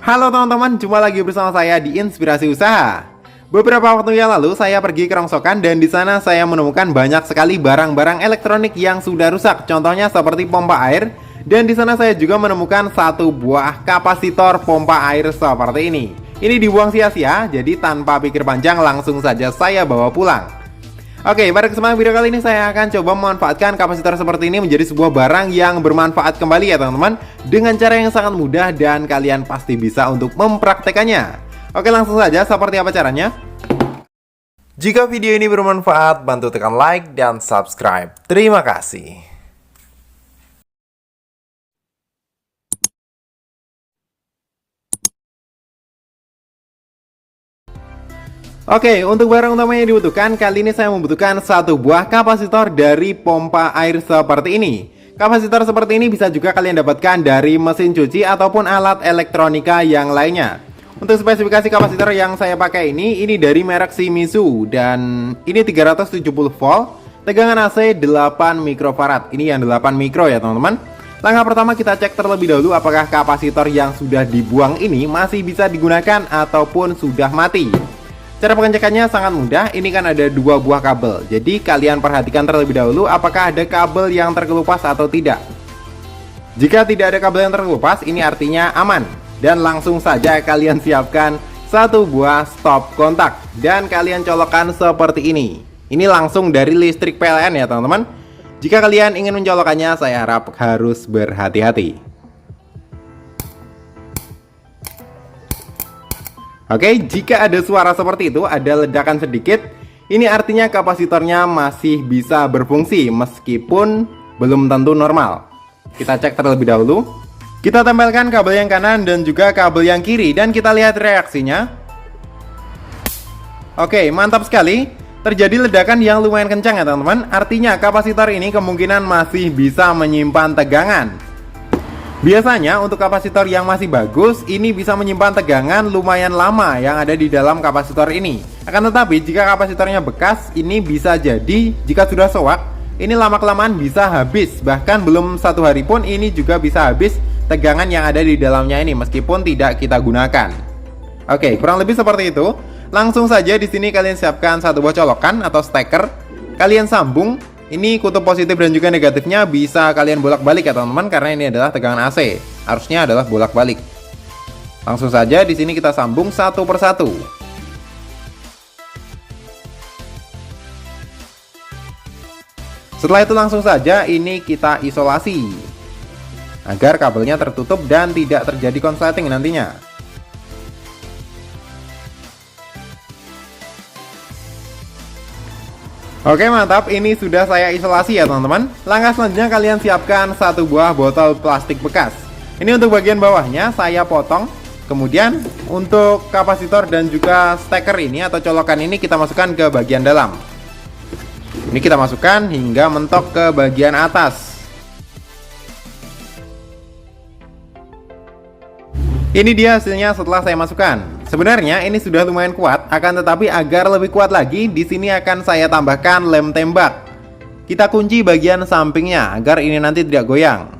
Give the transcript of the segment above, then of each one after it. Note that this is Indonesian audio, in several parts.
Halo teman-teman, jumpa lagi bersama saya di Inspirasi Usaha. Beberapa waktu yang lalu saya pergi ke rongsokan dan di sana saya menemukan banyak sekali barang-barang elektronik yang sudah rusak. Contohnya seperti pompa air, dan di sana saya juga menemukan satu buah kapasitor pompa air seperti ini. Ini dibuang sia-sia, jadi tanpa pikir panjang langsung saja saya bawa pulang. Oke, pada kesempatan video kali ini saya akan coba memanfaatkan kapasitor seperti ini menjadi sebuah barang yang bermanfaat kembali ya teman-teman, dengan cara yang sangat mudah dan kalian pasti bisa untuk mempraktekannya. Oke, langsung saja seperti apa caranya. Jika video ini bermanfaat, bantu tekan like dan subscribe. Terima kasih. Oke, untuk barang utama yang dibutuhkan, kali ini saya membutuhkan satu buah kapasitor dari pompa air seperti ini. Kapasitor seperti ini bisa juga kalian dapatkan dari mesin cuci ataupun alat elektronika yang lainnya. Untuk spesifikasi kapasitor yang saya pakai ini dari merek Shimizu, dan ini 370 volt, tegangan AC 8 mikrofarad. Ini yang 8 mikro ya teman-teman. Langkah pertama kita cek terlebih dahulu apakah kapasitor yang sudah dibuang ini masih bisa digunakan ataupun sudah mati. Cara pengecekannya sangat mudah, ini kan ada dua buah kabel. Jadi kalian perhatikan terlebih dahulu apakah ada kabel yang terkelupas atau tidak. Jika tidak ada kabel yang terkelupas, ini artinya aman. Dan langsung saja kalian siapkan satu buah stop kontak dan kalian colokkan seperti ini. Ini langsung dari listrik PLN ya teman-teman. Jika kalian ingin mencolokannya, saya harap harus berhati-hati. Oke, jika ada suara seperti itu, ada ledakan sedikit, ini artinya kapasitornya masih bisa berfungsi meskipun belum tentu normal. Kita cek terlebih dahulu. Kita tempelkan kabel yang kanan dan juga kabel yang kiri dan kita lihat reaksinya. Oke, mantap sekali. Terjadi ledakan yang lumayan kencang ya teman-teman. Artinya kapasitor ini kemungkinan masih bisa menyimpan tegangan. Biasanya untuk kapasitor yang masih bagus, ini bisa menyimpan tegangan lumayan lama yang ada di dalam kapasitor ini. Akan tetapi jika kapasitornya bekas, ini bisa jadi jika sudah soak, ini lama-kelamaan bisa habis. Bahkan belum satu hari pun ini juga bisa habis tegangan yang ada di dalamnya ini meskipun tidak kita gunakan. Oke, kurang lebih seperti itu. Langsung saja di sini kalian siapkan satu buah colokan atau steker. Kalian sambung. Ini kutub positif dan juga negatifnya bisa kalian bolak-balik ya teman-teman, karena ini adalah tegangan AC. Harusnya adalah bolak-balik. Langsung saja di sini kita sambung satu persatu. Setelah itu langsung saja ini kita isolasi agar kabelnya tertutup dan tidak terjadi konsleting nantinya. Oke, mantap, ini sudah saya isolasi ya teman-teman. Langkah selanjutnya kalian siapkan satu buah botol plastik bekas. Ini untuk bagian bawahnya saya potong. Kemudian untuk kapasitor dan juga steker ini atau colokan ini kita masukkan ke bagian dalam. Ini kita masukkan hingga mentok ke bagian atas. Ini dia hasilnya setelah saya masukkan. Sebenarnya ini sudah lumayan kuat, akan tetapi agar lebih kuat lagi, di sini akan saya tambahkan lem tembak. Kita kunci bagian sampingnya agar ini nanti tidak goyang.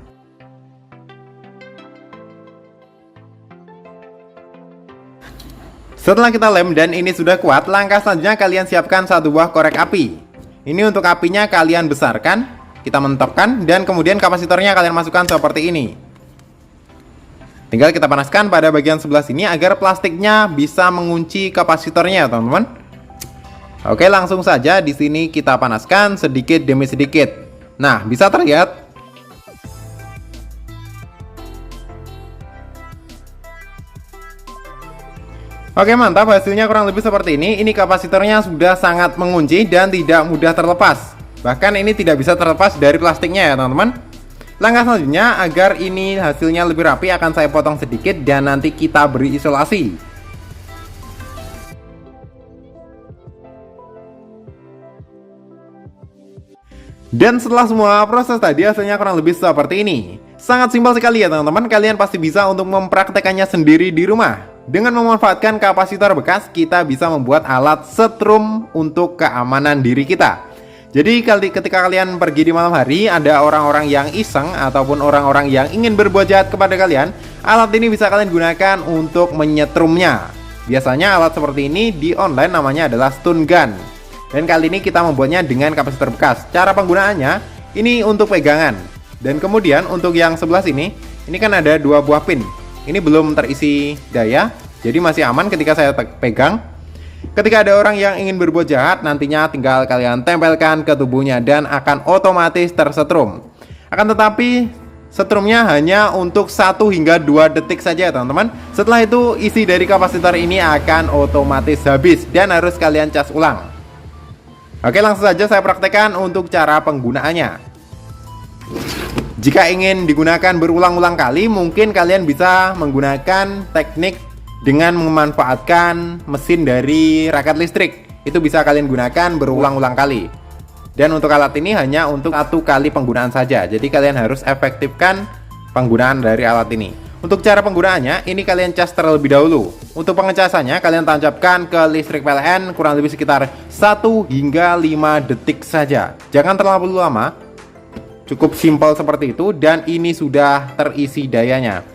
Setelah kita lem dan ini sudah kuat, langkah selanjutnya kalian siapkan satu buah korek api. Ini untuk apinya kalian besarkan, kita mentokkan, dan kemudian kapasitornya kalian masukkan seperti ini. Tinggal kita panaskan pada bagian sebelah sini agar plastiknya bisa mengunci kapasitornya ya teman-teman. Oke, langsung saja di sini kita panaskan sedikit demi sedikit. Nah, bisa terlihat. Oke, mantap, hasilnya kurang lebih seperti ini. Ini kapasitornya sudah sangat mengunci dan tidak mudah terlepas. Bahkan ini tidak bisa terlepas dari plastiknya ya teman-teman. Langkah selanjutnya agar ini hasilnya lebih rapi akan saya potong sedikit dan nanti kita beri isolasi. Dan setelah semua proses tadi hasilnya kurang lebih seperti ini. Sangat simpel sekali ya teman-teman, kalian pasti bisa untuk mempraktekannya sendiri di rumah. Dengan memanfaatkan kapasitor bekas, kita bisa membuat alat setrum untuk keamanan diri kita. Jadi ketika kalian pergi di malam hari, ada orang-orang yang iseng ataupun orang-orang yang ingin berbuat jahat kepada kalian, alat ini bisa kalian gunakan untuk menyetrumnya. Biasanya alat seperti ini di online namanya adalah stun gun. Dan kali ini kita membuatnya dengan kapasitor bekas. Cara penggunaannya, ini untuk pegangan. Dan kemudian untuk yang sebelah sini, ini kan ada 2 buah pin. Ini belum terisi daya, jadi masih aman ketika saya pegang. Ketika ada orang yang ingin berbuat jahat, nantinya tinggal kalian tempelkan ke tubuhnya dan akan otomatis tersetrum. Akan tetapi setrumnya hanya untuk 1 hingga 2 detik saja teman-teman. Setelah itu isi dari kapasitor ini akan otomatis habis dan harus kalian cas ulang. Oke, langsung saja saya praktekkan untuk cara penggunaannya. Jika ingin digunakan berulang-ulang kali, mungkin kalian bisa menggunakan teknik dengan memanfaatkan mesin dari raket listrik. Itu bisa kalian gunakan berulang-ulang kali. Dan untuk alat ini hanya untuk 1 kali penggunaan saja. Jadi kalian harus efektifkan penggunaan dari alat ini. Untuk cara penggunaannya, ini kalian cas terlebih dahulu. Untuk pengecasannya, kalian tancapkan ke listrik PLN kurang lebih sekitar 1 hingga 5 detik saja. Jangan terlalu lama. Cukup simpel seperti itu dan ini sudah terisi dayanya.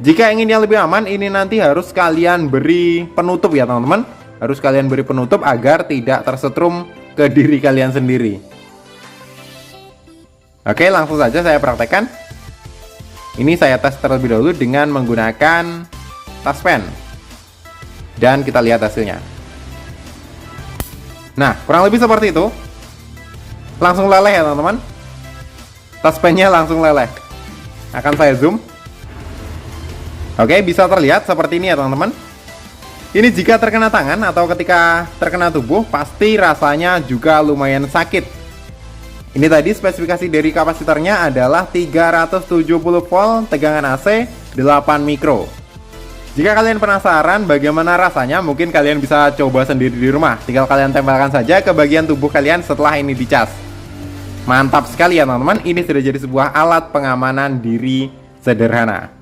Jika ingin yang lebih aman, ini nanti harus kalian beri penutup ya teman-teman. Harus kalian beri penutup agar tidak tersetrum ke diri kalian sendiri. Oke, langsung saja saya praktekkan. Ini saya tes terlebih dahulu dengan menggunakan taspen. Dan kita lihat hasilnya. Nah, kurang lebih seperti itu. Langsung leleh ya teman-teman. Taspennya langsung leleh. Akan saya zoom. Oke, bisa terlihat seperti ini ya teman-teman. Ini jika terkena tangan atau ketika terkena tubuh, pasti rasanya juga lumayan sakit. Ini tadi spesifikasi dari kapasitornya adalah 370 volt, tegangan AC 8 mikro. Jika kalian penasaran bagaimana rasanya, mungkin kalian bisa coba sendiri di rumah. Tinggal kalian tempelkan saja ke bagian tubuh kalian setelah ini dicas. Mantap sekali ya teman-teman, ini sudah jadi sebuah alat pengamanan diri sederhana.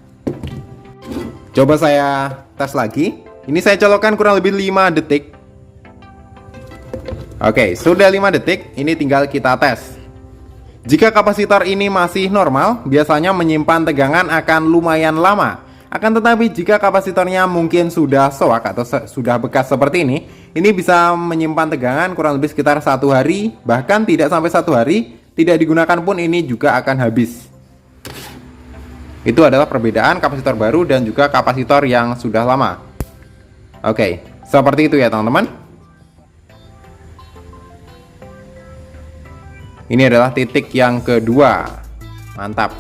Coba saya tes lagi. Ini saya colokkan kurang lebih 5 detik. Oke, sudah 5 detik. Ini tinggal kita tes. Jika kapasitor ini masih normal, biasanya menyimpan tegangan akan lumayan lama. Akan tetapi jika kapasitornya mungkin sudah soak atau sudah bekas seperti ini bisa menyimpan tegangan kurang lebih sekitar 1 hari. Bahkan tidak sampai 1 hari, tidak digunakan pun ini juga akan habis. Itu adalah perbedaan kapasitor baru dan juga kapasitor yang sudah lama. Oke, seperti itu ya teman-teman. Ini adalah titik yang kedua. Mantap.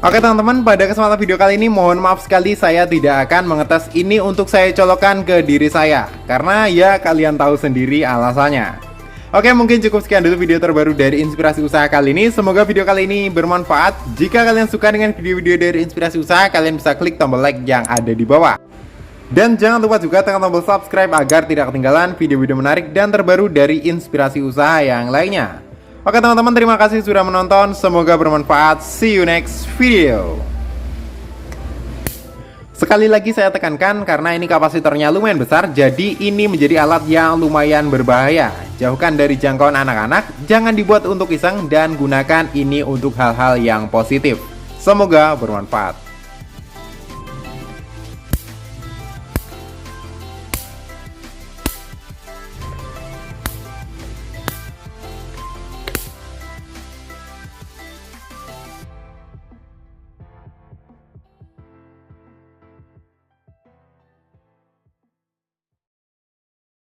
Oke teman-teman, pada kesempatan video kali ini mohon maaf sekali saya tidak akan mengetes ini untuk saya colokkan ke diri saya. Karena ya kalian tahu sendiri alasannya. Oke, mungkin cukup sekian dulu video terbaru dari Inspirasi Usaha kali ini. Semoga video kali ini bermanfaat. Jika kalian suka dengan video-video dari Inspirasi Usaha, kalian bisa klik tombol like yang ada di bawah. Dan jangan lupa juga tekan tombol subscribe agar tidak ketinggalan video-video menarik dan terbaru dari Inspirasi Usaha yang lainnya. Oke teman-teman, terima kasih sudah menonton. Semoga bermanfaat. See you next video. Sekali lagi saya tekankan karena ini kapasitornya lumayan besar, jadi ini menjadi alat yang lumayan berbahaya. Jauhkan dari jangkauan anak-anak, jangan dibuat untuk iseng dan gunakan ini untuk hal-hal yang positif. Semoga bermanfaat.